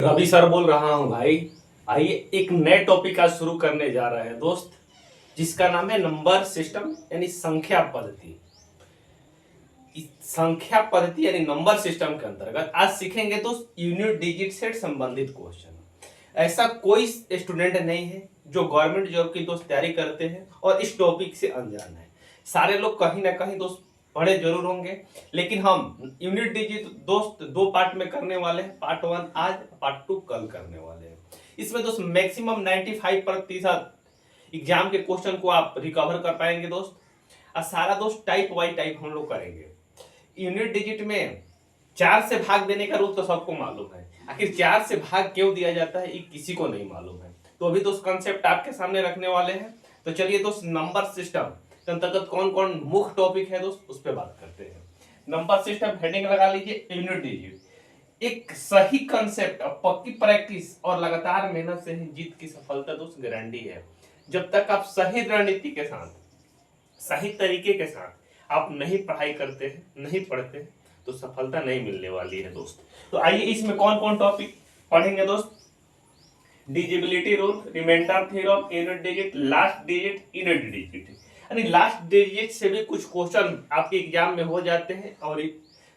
Ravi sir बोल रहा हूँ भाई। आइए एक नए टॉपिक आज शुरू करने जा रहे हैं दोस्त, जिसका नाम है नंबर सिस्टम यानी संख्या पद्धति। इस संख्या पद्धति यानी नंबर सिस्टम के अंतर्गत आज सीखेंगे दोस्त यूनिट डिजिट से संबंधित क्वेश्चन। ऐसा कोई स्टूडेंट नहीं है जो गवर्नमेंट जॉब की दोस्त तैयारी करते हैं और इस टॉपिक से अनजान है। सारे लोग कहीं ना कहीं दोस्त पढ़े जरूर होंगे, लेकिन हम यूनिट डिजिट दोस्त दो पार्ट में करने वाले हैं। पार्ट 1 आज, पार्ट 2 कल करने वाले हैं। इसमें दोस्त मैक्सिमम 95% एग्जाम के क्वेश्चन को आप रिकवर कर पाएंगे दोस्त। और सारा दोस्त टाइप बाई टाइप हम लोग करेंगे। यूनिट डिजिट में 4 से भाग देने का रूल तो सबको मालूम है, आखिर 4 से भाग क्यों दिया जाता है ये किसी को नहीं मालूम है। तो अभी दोस्त कंसेप्ट आपके सामने रखने वाले हैं। तो चलिए दोस्त नंबर सिस्टम के अंतर्गत कौन कौन मुख्य टॉपिक है दोस्त उस पर बात करते हैं। नंबर सिस्टम हेडिंग लगा लीजिए यूनिट डिजिट। एक सही कंसेप्ट और पक्की प्रैक्टिस और लगातार मेहनत से ही जीत की सफलता दोस्त गारंटी है। जब तक आप सही रणनीति के साथ, सही तरीके के साथ आप नहीं पढ़ाई करते हैं, नहीं पढ़ते हैं, तो सफलता नहीं मिलने वाली है दोस्त। तो आइए इसमें कौन कौन टॉपिक पढ़ेंगे दोस्त। Divisibility rule, remainder theorem, unit digit, last digit, unit digit. यानी लास्ट डिजिट से भी कुछ क्वेश्चन आपके एग्जाम में हो जाते हैं और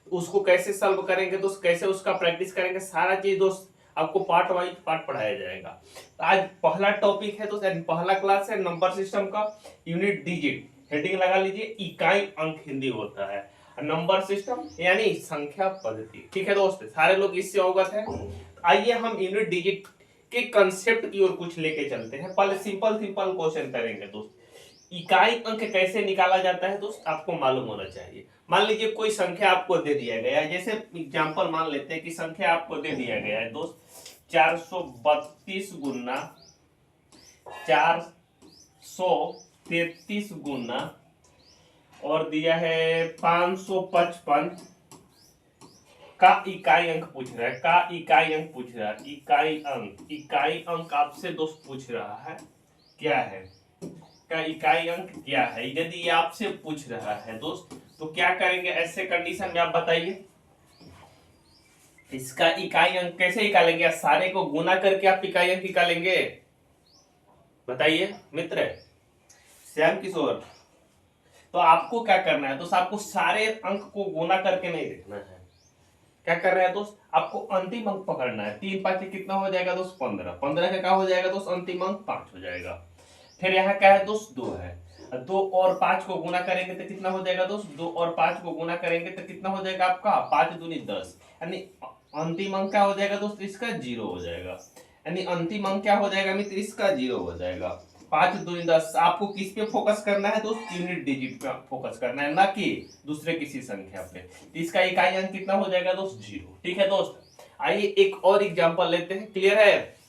उसको कैसे सॉल्व करेंगे दोस्त, कैसे उसका प्रैक्टिस करेंगे, सारा चीज दोस्त आपको पार्ट वाइज पार्ट पढ़ाया जाएगा। आज पहला टॉपिक है दोस्त, पहला क्लास है नंबर सिस्टम का यूनिट डिजिट। हेडिंग लगा लीजिए इकाई अंक हिंदी होता है। नंबर सिस्टम यानी संख्या पद्धति। ठीक है दोस्त, सारे लोग इससे अवगत हैं। आइए हम यूनिट डिजिट के कंसेप्ट की ओर कुछ लेके चलते हैं। पहले सिंपल सिंपल क्वेश्चन करेंगे दोस्त। इकाई अंक कैसे निकाला जाता है दोस्त आपको मालूम होना चाहिए। मान लीजिए कोई संख्या आपको दे दिया गया है, जैसे एग्जांपल मान लेते हैं कि संख्या आपको दे दिया गया है दोस्त 432 गुना 433 गुना और दिया है 555 का इकाई अंक पूछ रहा है। का इकाई अंक पूछ रहा है। इकाई अंक आपसे दोस्त पूछ रहा है क्या है, का इकाई अंक क्या है। यदि ये आपसे पूछ रहा है दोस्त तो क्या करेंगे ऐसे कंडीशन में, आप बताइए। इसका इकाई अंक कैसे निकालेंगे, सारे को गुना करके आप इकाई अंक निकालेंगे, बताइए मित्र श्याम किशोर। तो आपको क्या करना है दोस्त, आपको सारे अंक को गुना करके नहीं देखना है। क्या कर रहे हैं दोस्त, आपको अंतिम अंक पकड़ना है। 3 5 कितना हो जाएगा दोस्त 15। 15 का क्या हो जाएगा दोस्त अंतिम अंक 5 हो जाएगा। फिर यहाँ क्या है दोस्त 2 है। 2 और 5 को गुना करेंगे तो कितना हो जाएगा दोस्त, 2 और 5 को गुना करेंगे तो कितना हो जाएगा आपका 5 दूनी 10। यानी अंतिम अंक क्या हो जाएगा दोस्त इसका 0 हो जाएगा। यानी अंतिम अंक क्या हो जाएगा मित्र इसका 0 हो जाएगा। 5 दूनी 10। आपको किस पे फोकस करना है दोस्त, यूनिट डिजिट पे फोकस करना है, ना कि दूसरे किसी संख्या पे। तो इसका इकाई अंक कितना हो जाएगा दोस्त 0। ठीक है दोस्त, आइए एक और एग्जांपल लेते हैं। क्लियर है।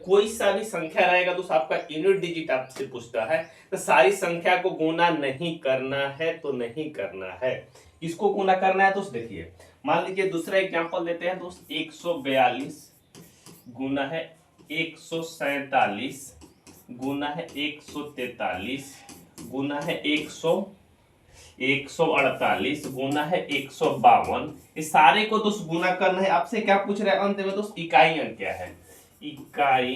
कोई सा भी संख्या रहेगा तो आपका यूनिट डिजिट आपसे पूछता है तो सारी संख्या को गुना नहीं करना है, तो नहीं करना है। इसको गुना करना है तो देखिए, मान लीजिए दूसरा एग्जांपल देते हैं दोस्त 142 गुना है 147 गुना है 143 गुना है 148 गुना है 152। इस सारे को दोस्त गुना करना है। आपसे क्या पूछ रहा है अंत में दोस्त, इकाई अंक क्या है। इकाई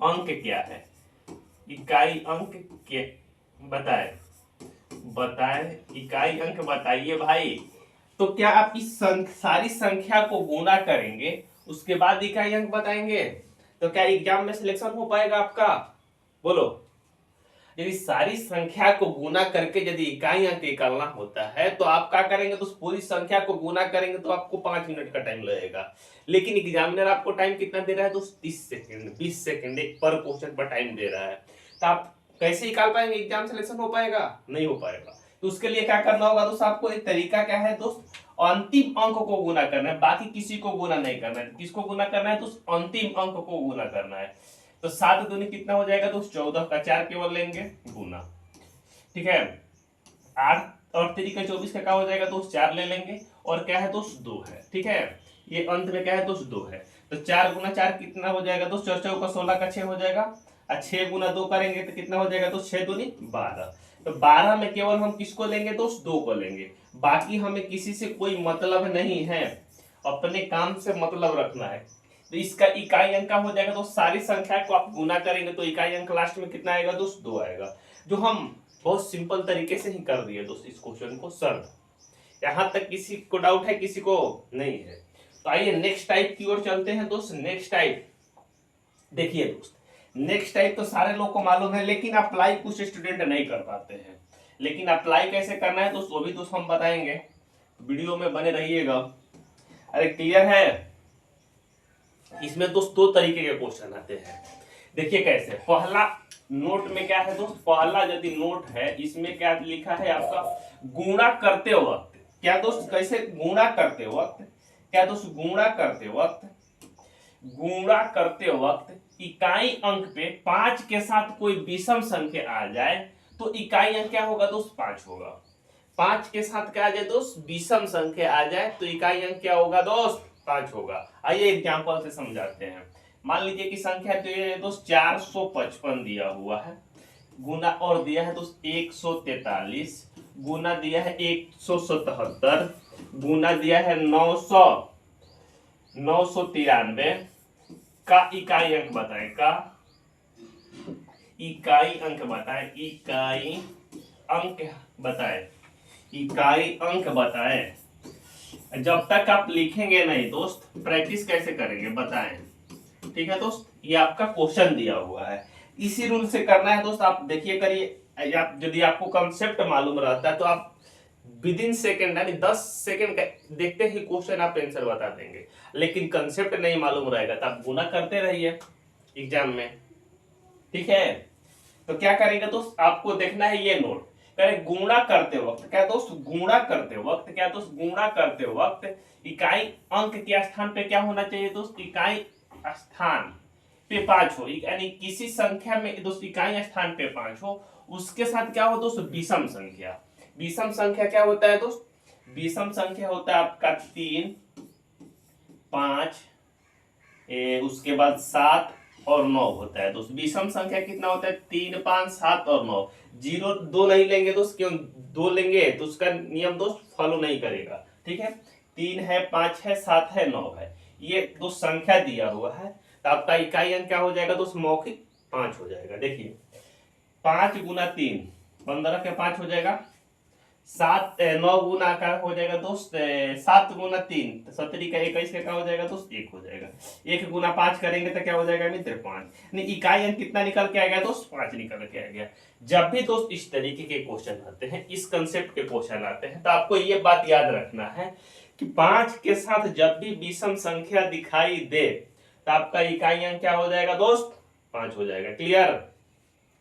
अंक क्या है, इकाई अंक क्या बताए, इकाई अंक बताइए भाई। तो क्या आप इस सारी संख्या को गुना करेंगे उसके बाद इकाई अंक बताएंगे, तो क्या एग्जाम में सिलेक्शन हो पाएगा आपका, बोलो। यदि सारी संख्या को गुना करके यदि इकाई अंक निकालना होता है तो आप क्या करेंगे, तो पूरी संख्या को गुना करेंगे तो आपको 5 मिनट का टाइम लगेगा। लेकिन एग्जामिनर आपको टाइम कितना दे रहा है दोस्त 30 सेकंड 20 सेकंड एक पर क्वेश्चन पर टाइम दे रहा है। तो आप कैसे निकाल पाएंगे, एग्जाम सिलेक्शन हो पाएगा, नहीं हो पाएगा। तो उसके लिए क्या करना होगा दोस्त, आपको एक तरीका क्या है दोस्त, अंतिम अंक को गुना करना है, बाकी किसी को गुना नहीं करना है। किसको गुना करना है तो अंतिम अंक को गुना करना है। तो 7 दूनी कितना हो जाएगा दोस्त 14 का 4 केवल लेंगे गुना। ठीक है, 8 और 3 का 24 का क्या हो जाएगा दोस्त 4 ले लेंगे और क्या है दोस्त 2 है। ठीक है, ये अंत में क्या है दोस्त 2 है। तो 4 गुना 4 कितना हो जाएगा दोस्त 4 4 का 16 का 6 हो जाएगा। और 6 गुना 2 करेंगे तो कितना हो जाएगा दोस्त 6 दूनी 12। तो 12 में केवल हम किसको लेंगे दोस्त 2 को लेंगे, बाकी हमें किसी से कोई मतलब नहीं है। अपने काम से मतलब रखना है। तो इसका इकाई अंक का हो जाएगा, तो सारी संख्या को आप गुना करेंगे तो इकाई अंक लास्ट में कितना आएगा दोस्त, 2 आएगा, जो हम बहुत सिंपल तरीके से ही कर दिए दोस्त इस क्वेश्चन को सर। यहां तक किसी को डाउट है, किसी को नहीं है? तो आइए नेक्स्ट टाइप की ओर चलते हैं दोस्त। नेक्स्ट टाइप देखिए दोस्त, नेक्स्ट टाइप तो सारे लोग को मालूम है, लेकिन अप्लाई कुछ स्टूडेंट नहीं कर पाते हैं। लेकिन अप्लाई कैसे करना है दोस्त, वो भी दोस्त हम बताएंगे, वीडियो में बने रहिएगा। अरे क्लियर है? इसमें दोस्त 2 तरीके के क्वेश्चन आते हैं। देखिए कैसे, पहला नोट में क्या है दोस्त, पहला यदि नोट है इसमें क्या लिखा है आपका, गुणा करते वक्त। क्या दोस्त, कैसे गुणा करते वक्त, क्या दोस्त गुणा करते वक्त, गुणा करते वक्त इकाई अंक पे 5 के साथ कोई विषम संख्या आ जाए तो इकाई अंक क्या होगा दोस्त, 5 होगा। 5 के साथ क्या आ जाए दोस्त, विषम संख्या आ जाए तो इकाई अंक क्या होगा दोस्त, 5 होगा। आइए एग्जांपल से समझाते हैं। मान लीजिए कि संख्या तो ये दोस्त 455 दिया हुआ है, गुना और दिया है दोस्त 143, गुना दिया है 177, गुना दिया है 993 का इकाई अंक बताएं, का इकाई अंक बताएं, इकाई अंक बताएं, इकाई अंक बताएं। जब तक आप लिखेंगे नहीं दोस्त, प्रैक्टिस कैसे करेंगे बताएं। ठीक है दोस्त, ये आपका क्वेश्चन दिया हुआ है, इसी रूल से करना है दोस्त। आप देखिए करिए, यदि आपको कंसेप्ट मालूम रहता है तो आप विद इन सेकेंड यानी 10 सेकेंड देखते ही क्वेश्चन आप आंसर बता देंगे। लेकिन कंसेप्ट नहीं मालूम रहेगा तो आप गुना करते रहिए एग्जाम में। ठीक है, तो क्या करेंगे दोस्त, आपको देखना है ये नोट, करें गुणा करते वक्त, क्या दोस्त गुणा करते वक्त, क्या दोस्त गुणा करते वक्त इकाई अंक के स्थान पे क्या होना चाहिए दोस्त, इकाई स्थान पे 5 हो, यानी किसी संख्या में दोस्त इकाई स्थान पे 5 हो, उसके साथ क्या हो दोस्त, विषम संख्या। विषम संख्या क्या होता है दोस्त, विषम संख्या होता है आपका 3, 5, उसके बाद 7 और 9 होता है दोस्त। विषम संख्या कितना होता है, 3, 5, 7 और 9। 0 2 नहीं लेंगे दोस्त, क्यों 2 लेंगे तो उसका नियम दोस्त फॉलो नहीं करेगा। ठीक है, 3 है, 5 है, 7 है, 9 है, ये दो संख्या दिया हुआ है, तो आपका इकाई अंक क्या हो जाएगा दोस्त, मौखिक 5 हो जाएगा। देखिए 5 गुना 3 15 के 5 हो जाएगा, 9 गुना का हो जाएगा दोस्त 7 गुना 3 तो 17 का 21 का क्या हो जाएगा दोस्त, 1 हो जाएगा। 1 गुना 5 करेंगे तो क्या हो जाएगा मित्र, 5। नहीं, इकाई अंक कितना निकल के आ गया दोस्त, 5 निकल के आ गया। जब भी दोस्त इस तरीके के क्वेश्चन आते हैं, इस कंसेप्ट के क्वेश्चन आते हैं, तो आपको ये बात याद रखना है कि 5 के साथ जब भी विषम संख्या दिखाई दे तो आपका इकाई अंक क्या हो जाएगा दोस्त, 5 हो जाएगा। क्लियर,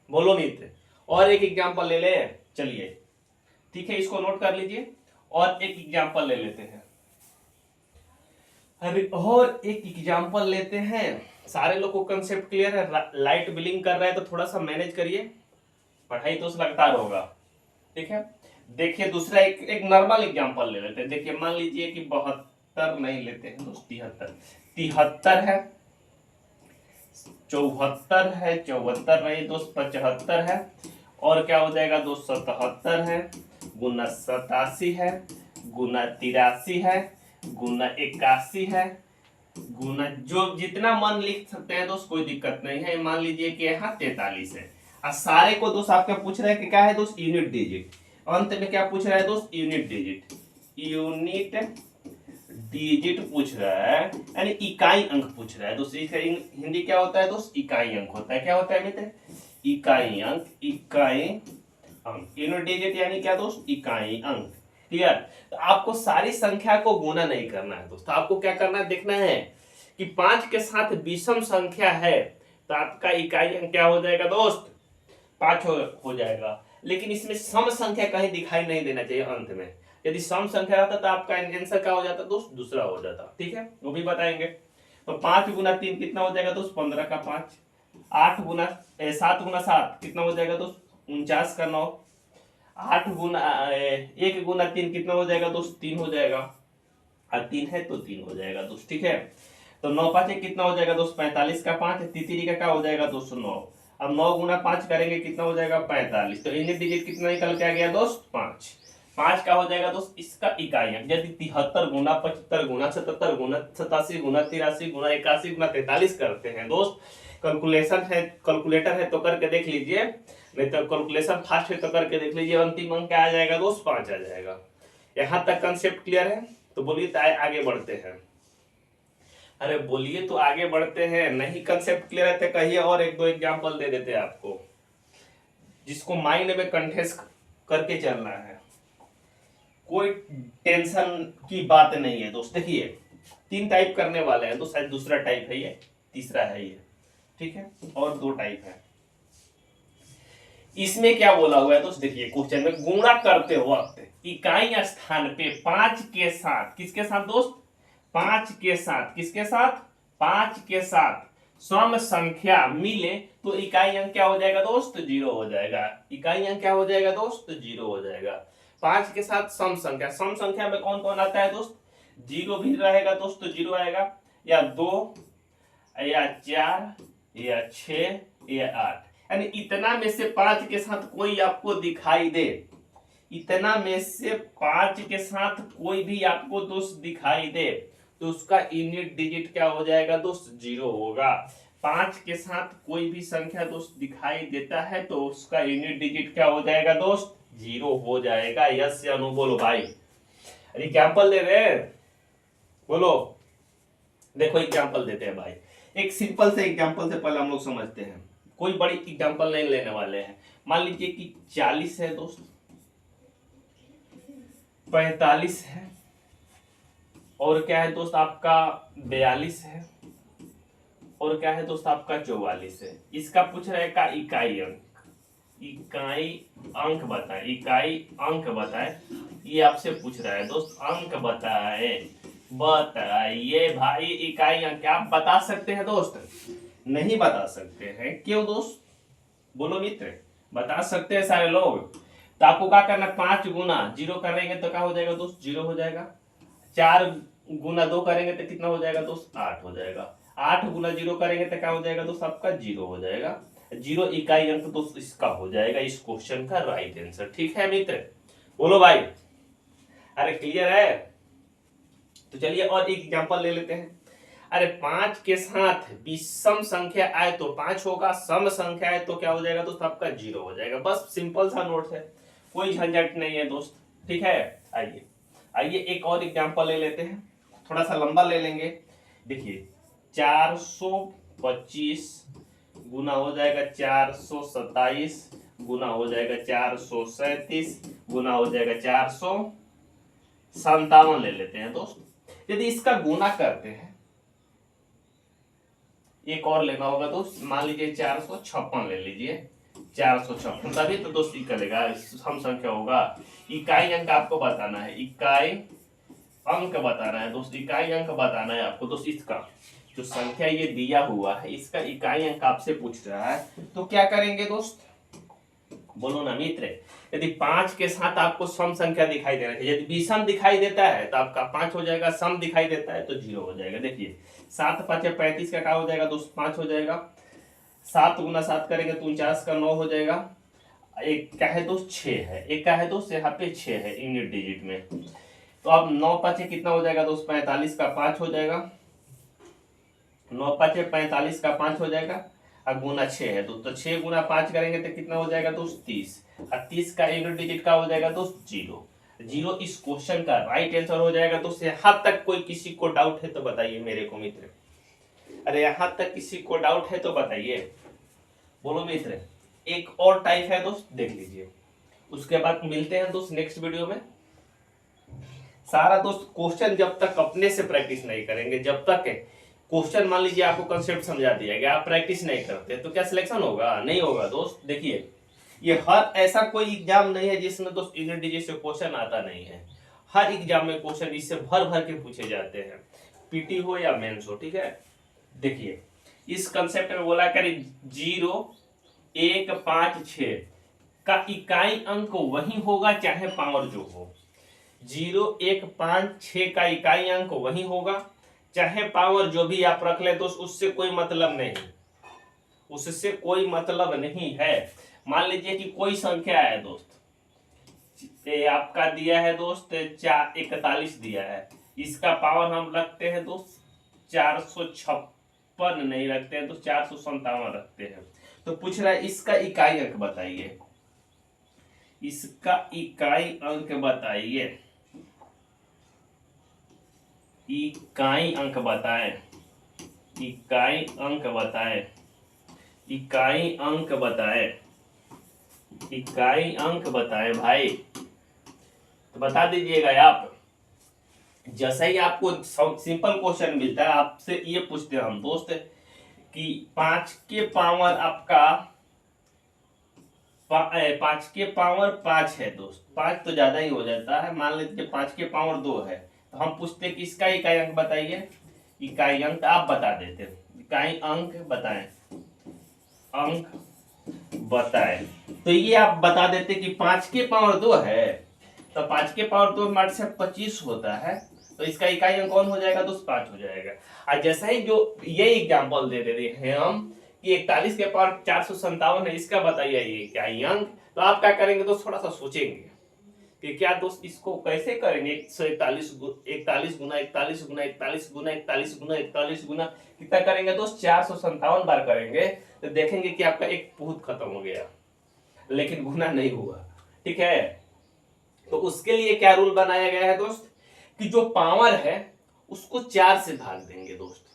बोलो मित्र। और एक एग्जांपल ले ले, चलिए ठीक है, इसको नोट कर लीजिए और एक एग्जांपल ले लेते हैं। अरे और एक एग्जांपल लेते हैं। सारे लोग को कंसेप्ट क्लियर है? लाइट बिलिंग कर रहा है तो थोड़ा सा मैनेज करिए, पढ़ाई तो लगातार होगा। ठीक है, देखिए दूसरा एक नॉर्मल एग्जांपल ले लेते हैं। देखिए मान लीजिए कि 72 नहीं लेते हैं दोस्त, 73 है, 74 है, 74 नहीं दोस्त, 75 है, और क्या हो जाएगा दोस्त, 77 है, गुना 87 है, गुना 83 है, गुना 81 है, गुना जो जितना मन लिख सकते हैं दोस्त, कोई दिक्कत नहीं है। मान लीजिए कि यहाँ 43 है, और सारे को दोस्त आपका पूछ रहा है कि क्या है दोस्त, यूनिट डिजिट। अंत में क्या पूछ रहा है दोस्त, यूनिट डिजिट, यूनिट डिजिट पूछ रहा है, यानी इकाई अंक पूछ रहा है दोस्त। हिंदी क्या होता है दोस्त, इकाई अंक होता है। क्या होता है मित्र, इकाई अंक, इकाई अंक, यूनिट डिजिट यानी क्या दोस्त, इकाई अंक। क्लियर, तो आपको सारी संख्या को गुना नहीं करना है दोस्त, आपको क्या करना है, देखना है कि 5 के साथ विषम संख्या है तो आपका इकाई अंक क्या हो जाएगा दोस्त, 5 हो जाएगा। लेकिन इसमें सम संख्या कहीं दिखाई नहीं देना चाहिए अंत में। यदि सम संख्या रहता तो आपका आंसर क्या हो जाता दोस्त, दूसरा हो जाता। ठीक है, वो भी बताएंगे। तो 5 गुना 3 कितना हो जाएगा दोस्त, 15 का 5। 7 गुना 7 कितना हो जाएगा दोस्त, 49 का 9। 1 गुना 3 कितना हो जाएगा दोस्त, 3 हो जाएगा, और 3 है तो 3 हो जाएगा दोस्त। ठीक है, तो 9 5 कितना हो जाएगा दोस्त, 45 का 5, तितरी का क्या हो जाएगा दोस्त, 9। अब 9 गुना 5 करेंगे कितना हो जाएगा, 45। तो यूनिट डिजिट कितना निकल के आ गया दोस्त, 5। 5 का हो जाएगा दोस्त इसका इकाई अंक, यदि 73 गुना 75 गुना 77 गुना 87 गुना 83 गुना 81 गुना 43 करते हैं दोस्त, कैलकुलेशन है, कैलकुलेटर है तो करके देख लीजिए, नहीं तो कैलकुलेशन फास्ट है तो करके देख लीजिए, अंतिम अंक क्या आ जाएगा दोस्त 5 आ जाएगा। यहाँ तक कंसेप्ट क्लियर है? तो बोलिए तो आगे बढ़ते हैं। अरे बोलिए तो आगे बढ़ते हैं, नहीं कंसेप्ट क्लियर है तो कहिए, और एक दो एग्जांपल दे देते हैं आपको, जिसको माइंड में कंठेस करके चलना है, कोई टेंशन की बात नहीं है दोस्त। देखिए 3 टाइप करने वाले हैं तो शायद दूसरा टाइप है ये, तीसरा है ये, ठीक है, और 2 टाइप है। इसमें क्या बोला हुआ है दोस्त, देखिए क्वेश्चन में गुणा करते वक्त इकाई स्थान पे 5 के साथ, किसके साथ दोस्त, 5 के साथ, किसके साथ, 5 के साथ सम संख्या मिले तो इकाई अंक क्या हो जाएगा दोस्त, 0 हो जाएगा। इकाई अंक क्या हो जाएगा दोस्त, 0 हो जाएगा। 5 के साथ सम संख्या, सम संख्या में कौन कौन आता है दोस्त, 0 भी रहेगा दोस्त तो 0 आएगा, या 2 या 4 या 6 या 8, यानी इतना में से 5 के साथ कोई आपको दिखाई दे, इतना में से 5 के साथ कोई भी आपको दोस्त दिखाई दे तो उसका यूनिट डिजिट क्या हो जाएगा दोस्त, 0 होगा। 5 के साथ कोई भी संख्या दोस्त दिखाई देता है तो उसका यूनिट डिजिट क्या हो जाएगा दोस्त, 0 हो जाएगा। यस या नो बोलो भाई। एग्जाम्पल दे रहे हैं, बोलो। देखो एग्जाम्पल देते हैं भाई, एक सिंपल से एग्जाम्पल से पहले हम लोग समझते हैं, कोई बड़ी एग्जाम्पल नहीं लेने वाले हैं। मान लीजिए कि 40 है दोस्त, 45 है, और क्या है दोस्त आपका 42 है, और क्या है दोस्त आपका 44 है। इसका पूछ रहा है का इकाई अंक, इकाई अंक बताए, इकाई अंक बताए, ये आपसे पूछ रहा है दोस्त, अंक बताए, बताइए भाई इकाई अंक आप बता सकते हैं दोस्त, नहीं बता सकते हैं, क्यों दोस्त, बोलो मित्र, बता सकते हैं सारे लोग। तो आपको क्या करना है, 5 गुना 0 करेंगे तो क्या हो जाएगा दोस्त, 0 हो जाएगा। 4 गुना 2 करेंगे तो कितना हो जाएगा दोस्त, 8 हो जाएगा। 8 गुना 0 करेंगे तो क्या हो जाएगा दोस्त, आपका 0 हो जाएगा। 0 इकाई अंक दोस्त इसका हो जाएगा इस क्वेश्चन का राइट आंसर। ठीक है मित्र, बोलो भाई, अरे क्लियर है? तो चलिए और एक एग्जांपल ले लेते हैं। अरे 5 के साथ विषम संख्या आए तो 5 होगा, सम संख्या आए तो क्या हो जाएगा दोस्त, आपका 0 हो जाएगा। बस सिंपल सा नोट है, कोई झंझट नहीं है दोस्त। ठीक है, आइए आइए एक और एग्जांपल ले लेते हैं, थोड़ा सा लंबा ले लेंगे। देखिए 425 गुना हो जाएगा 427 गुना हो जाएगा 437 गुना हो जाएगा 457 ले लेते हैं दोस्त। यदि इसका गुना करते हैं, एक और लेना होगा दोस्त, मान लीजिए 456 ले लीजिए, 456 तभी तो दोस्त निकलेगा, सम संख्या होगा। इकाई अंक आपको बताना है, इकाई अंक बताना है दोस्त, इकाई अंक बताना है आपको दोस्त। इसका जो संख्या ये दिया हुआ है इसका इकाई अंक आपसे पूछ रहा है, तो क्या करेंगे दोस्त, बोलो ना मित्र। यदि 5 के साथ आपको सम संख्या दिखाई दे रहा है, यदि विषम दिखाई देता है तो आपका 5 हो जाएगा, सम दिखाई देता है तो 0 हो जाएगा। देखिए 7 5 35 का क्या हो जाएगा दोस्त, 5 हो जाएगा। 7 गुना 7 करेंगे तो 49 का 9 हो जाएगा। एक क्या है दोस्त 6 है, एक क्या है दोस्त यहाँ पे 6 है यूनिट डिजिट में। तो अब 9 5 कितना हो जाएगा दोस्त, 45 का 5 हो जाएगा। 9 5 45 का 5 हो जाएगा, और गुना 6 है तो 6 गुना 5 करेंगे तो कितना हो जाएगा दोस्त 30, और 30 का यूनिट डिजिट का हो जाएगा दोस्त 0। 0 इस क्वेश्चन का राइट आंसर हो जाएगा। तो यहाँ तक कोई किसी को डाउट है तो बताइए मेरे को मित्र, अरे यहाँ तक किसी को डाउट है तो बताइए, बोलो मित्र। एक और टाइप है दोस्त, देख लीजिए, उसके बाद मिलते हैं दोस्त नेक्स्ट वीडियो में। सारा दोस्त क्वेश्चन जब तक अपने से प्रैक्टिस नहीं करेंगे, जब तक क्वेश्चन मान लीजिए आपको कंसेप्ट समझा दिया गया, आप प्रैक्टिस नहीं करते तो क्या सिलेक्शन होगा, नहीं होगा दोस्त। देखिए ये हर ऐसा कोई एग्जाम नहीं है जिसमें दोस्त यूनिट डिजिट से क्वेश्चन आता नहीं है, हर एग्जाम में क्वेश्चन इससे भर भर के पूछे जाते हैं, पीटी हो या मेंस हो। ठीक है, देखिए इस कंसेप्ट में बोला करें 0 1 5 6 का इकाई अंक वही होगा चाहे पावर जो हो। 0 1 5 6 का इकाई अंक वही होगा चाहे पावर जो भी आप रख ले दोस्त, उससे कोई मतलब नहीं, उससे कोई मतलब नहीं है। मान लीजिए कि कोई संख्या है दोस्त, ये आपका दिया है दोस्त 41 दिया है। इसका पावर हम रखते हैं दोस्त 456 नहीं रखते हैं तो 457 रखते हैं। तो पूछ रहा है इसका इकाई अंक बताइए, इसका इकाई अंक बताइए, इकाई अंक बताएं, इकाई अंक बताएं, इकाई अंक बताएं, इकाई अंक बताएं भाई। तो बता दीजिएगा आप। जैसे ही आपको सिंपल क्वेश्चन मिलता है आपसे ये पूछते हैं हम दोस्त कि 5 के पावर आपका 5 के पावर 5 है दोस्त, 5 तो ज्यादा ही हो जाता है, मान लीजिए 5 के पावर 2 है। तो हम पूछते हैं कि इसका इकाई अंक बताइए, इकाई अंक आप बता देते, इकाई अंक बताएं, अंक बताएं। तो ये आप बता देते कि 5 के पावर 2 है, तो 5 के पावर 2 मार्च से 25 होता है, तो इसका इकाई अंक कौन हो जाएगा दोस्त 5 हो जाएगा। और जैसा ही जो ये एग्जांपल दे देते हैं हम कि 41 के पावर 457 है, इसका बताइए ये इकाई अंक। तो आप क्या करेंगे दोस्त, थोड़ा सा सोचेंगे कि क्या दोस्त इसको कैसे करेंगे। 141 41 गुना 41 गुना 41 गुना 41 गुना 41 गुना कितना करेंगे दोस्त 457 बार करेंगे। तो देखेंगे कि आपका एक बहुत खत्म हो गया, लेकिन गुना नहीं हुआ। ठीक है, तो उसके लिए क्या रूल बनाया गया है दोस्त कि जो पावर है उसको 4 से भाग देंगे दोस्त,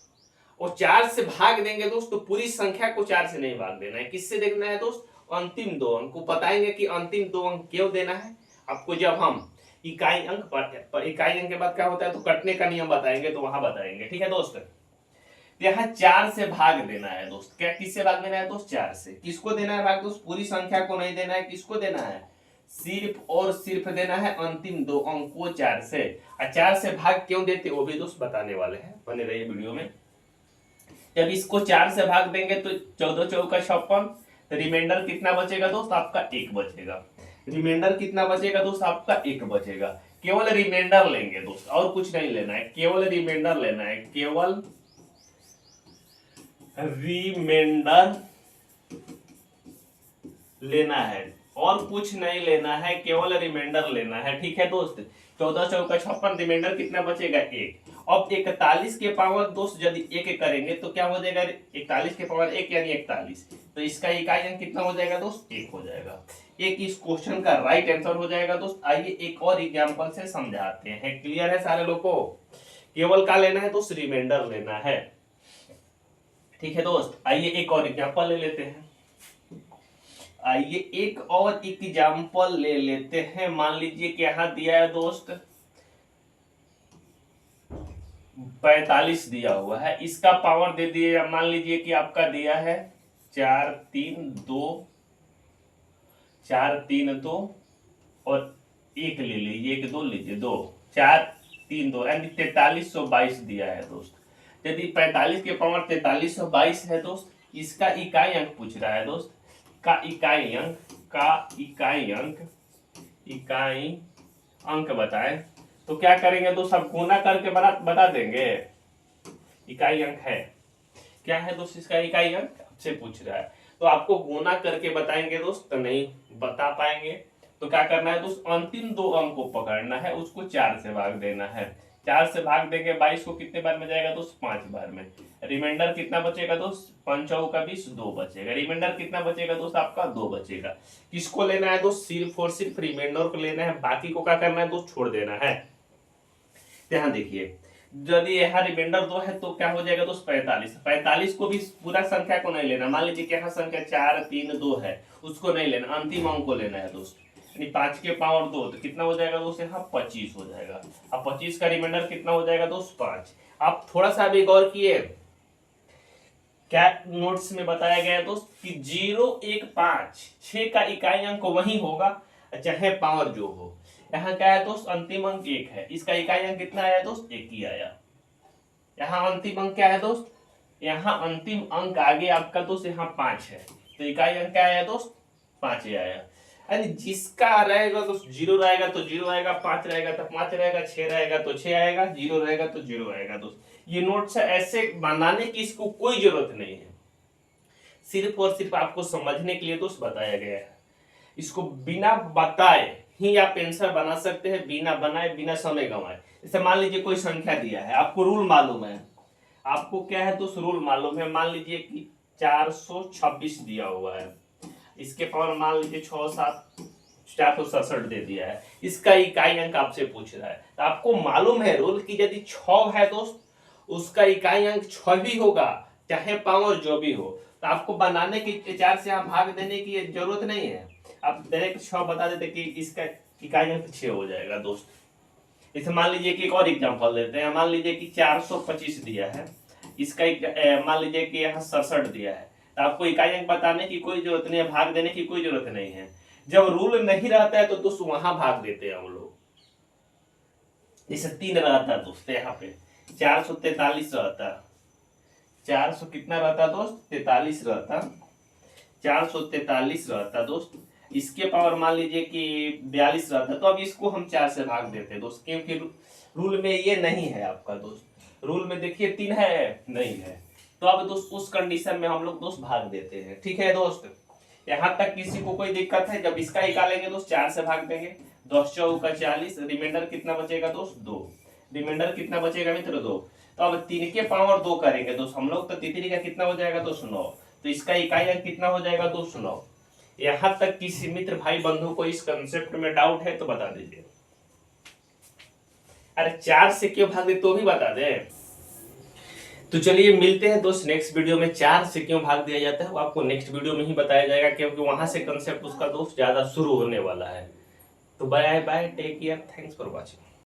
और 4 से भाग देंगे दोस्त तो पूरी संख्या को 4 से नहीं भाग देना है। किससे देखना है दोस्त, अंतिम 2 अंक को। बताएंगे कि अंतिम 2 अंक क्यों देना है आपको, जब हम इकाई अंक पर इकाई अंक के बाद क्या होता है तो कटने का नियम बताएंगे, तो वहां बताएंगे। ठीक है दोस्त, तो यहाँ 4 से भाग देना है दोस्त। क्या किससे भाग देना है दोस्त 4 से। किसको देना है भाग दोस्त, पूरी संख्या को नहीं देना है, किसको देना है सिर्फ और सिर्फ देना है अंतिम 2 अंक को 4 से। और 4 से भाग क्यों देते वो भी दोस्त बताने वाले हैं, बने रहिए वीडियो में। जब इसको 4 से भाग देंगे तो 14 चौका 56, तो रिमाइंडर कितना बचेगा दोस्त आपका 1 बचेगा। रिमाइंडर कितना बचेगा दोस्त आपका 1 बचेगा। केवल रिमाइंडर लेंगे दोस्त, और कुछ नहीं लेना है, केवल रिमाइंडर लेना है, केवल रिमाइंडर लेना है, और कुछ नहीं लेना है, केवल रिमाइंडर लेना है। ठीक है दोस्त, 14 चौका 56, रिमाइंडर कितना बचेगा 1। अब 41 के पावर दोस्त यदि 1 करेंगे तो क्या हो जाएगा, 41 के पावर 1 यानी 41, तो इसका इकाई अंक कितना हो जाएगा दोस्त 1 हो जाएगा। एक इस क्वेश्चन का राइट आंसर हो जाएगा दोस्त। आइए एक और एग्जांपल से समझाते हैं। क्लियर है सारे लोग को, केवल क्या लेना है दोस्त रिमाइंडर लेना है। ठीक है दोस्त, आइए एक और एग्जांपल ले लेते हैं। आइए एक और एग्जांपल ले लेते हैं। मान लीजिए कि यहां दिया है दोस्त 45 दिया हुआ है, इसका पावर दे दिए, मान लीजिए कि आपका दिया है 4 3 2 4 3 2 और 1 ले लीजिए, 1 2 लीजिए 2 4 3 2 यानी 4322 दिया है दोस्त। यदि 45 के पावर 4322 है दोस्त, इसका इकाई अंक पूछ रहा है दोस्त, का इकाई अंक, का इकाई अंक, इकाई अंक बताएं। तो क्या करेंगे दोस्त, आप गुना करके बता देंगे। इकाई अंक है क्या है दोस्त, इसका इकाई अंक आपसे पूछ रहा है, तो आपको गुना करके बताएंगे दोस्त तो नहीं बता पाएंगे। तो क्या करना है दोस्त, अंतिम 2 अंक को पकड़ना है, उसको 4 से भाग देना है। 4 से भाग देंगे 22 को कितने बार में जाएगा दोस्त 5 बार में। रिमाइंडर कितना बचेगा दोस्त 5 चौका 20 2 बचेगा। रिमाइंडर कितना बचेगा दोस्त आपका 2 बचेगा। किसको लेना है दोस्त, सिर्फ और सिर्फ रिमाइंडर को लेना है, बाकी को क्या करना है दोस्त छोड़ देना है। ध्यान देखिए, यदि यहाँ रिमाइंडर 2 है तो क्या हो जाएगा दोस्त 45। 45 को भी पूरा संख्या को नहीं लेना, मान लीजिए कि यहाँ संख्या 4 3 2 है, उसको नहीं लेना, अंतिम अंक को लेना है दोस्त। यानी 5 के पावर 2 तो कितना हो जाएगा दोस्त यहाँ 25 हो जाएगा। अब 25 का रिमाइंडर कितना हो जाएगा दोस्त 5। आप थोड़ा सा भी गौर किए, क्या नोट्स में बताया गया है दोस्त कि 0 1 5 6 का इकाई अंक वही होगा चाहे पावर जो हो। यहाँ क्या है दोस्त अंतिम अंक 1 है, इसका इकाई अंक कितना आया दोस्त 1 ही आया। यहाँ अंतिम अंक क्या है दोस्त, यहाँ अंतिम अंक आगे आपका दोस्त यहाँ 5 है, तो इकाई अंक क्या आया दोस्त 5 ही आया। यानी जिसका रहेगा तो 0 रहेगा तो 0 आएगा, 5 रहेगा तो 5 रहेगा, 6 रहेगा तो 6 आएगा, 0 रहेगा तो 0 आएगा दोस्त। ये नोट्स ऐसे बनाने की इसको कोई जरूरत नहीं है, सिर्फ और सिर्फ आपको समझने के लिए दोस्त बताया गया है। इसको बिना बताए ही आप आंसर बना सकते हैं बिना बनाए, बिना समय गंवाए। जैसे मान लीजिए कोई संख्या दिया है, आपको रूल मालूम है, आपको क्या है दोस्त रूल मालूम है। मान लीजिए कि 426 दिया हुआ है, इसके पावर मान लीजिए 6 7 467 दे दिया है, इसका इकाई अंक आपसे पूछ रहा है। तो आपको मालूम है रूल कि यदि 6 है दोस्त, उसका इकाई अंक 6 भी होगा, चाहे पावर जो भी हो। तो आपको बनाने की 4 से आप भाग देने की जरूरत नहीं है, आप डायरेक्ट 6 बता देते कि इसका इकाई अंक 6 हो जाएगा दोस्त। इसे मान लीजिए कि एक और एग्जांपल देते हैं। मान लीजिए कि 425 दिया है, इसका मान लीजिए कि यहाँ 67 दिया है। तो आपको इकाई अंक बताने की कोई जरूरत नहीं है, भाग देने की कोई जरूरत नहीं है। जब रूल नहीं रहता है तो दोस्त वहां भाग देते हैं हम लोग। जैसे 3 रहता है दोस्त, यहाँ पे 443 रहता, 400 कितना रहता दोस्त 43 रहता, 443 रहता दोस्त, इसके पावर मान लीजिए कि 42 रहता। तो अब इसको हम 4 से भाग देते हैं दोस्त, क्योंकि रूल में ये नहीं है आपका दोस्त। रूल में देखिए 3 है, नहीं है। तो अब दोस्त उस कंडीशन में हम लोग दोस्त भाग देते हैं। ठीक है दोस्त, यहाँ तक किसी को कोई दिक्कत है? जब इसका निकालेंगे दोस्त 4 से भाग देंगे, 10 चौका 40, रिमाइंडर कितना बचेगा दोस्त 2, रिमाइंडर कितना बचेगा मित्र 2। तो अब 3 के पावर 2 करेंगे दोस्त हम लोग, तो तितली का कितना हो जाएगा दोस्त 9। तो इसका इकाई अंक कितना हो जाएगा दोस्त 9। यहाँ तक किसी मित्र भाई बंधु को इस कंसेप्ट में डाउट है तो बता दीजिए। अरे 4 से क्यों भाग दे तो भी बता दे। तो चलिए मिलते हैं दोस्त नेक्स्ट वीडियो में। 4 से क्यों भाग दिया जाता है वो आपको नेक्स्ट वीडियो में ही बताया जाएगा, क्योंकि वहां से कंसेप्ट उसका दोस्त ज्यादा शुरू होने वाला है। तो bye bye, take care, thanks for watching.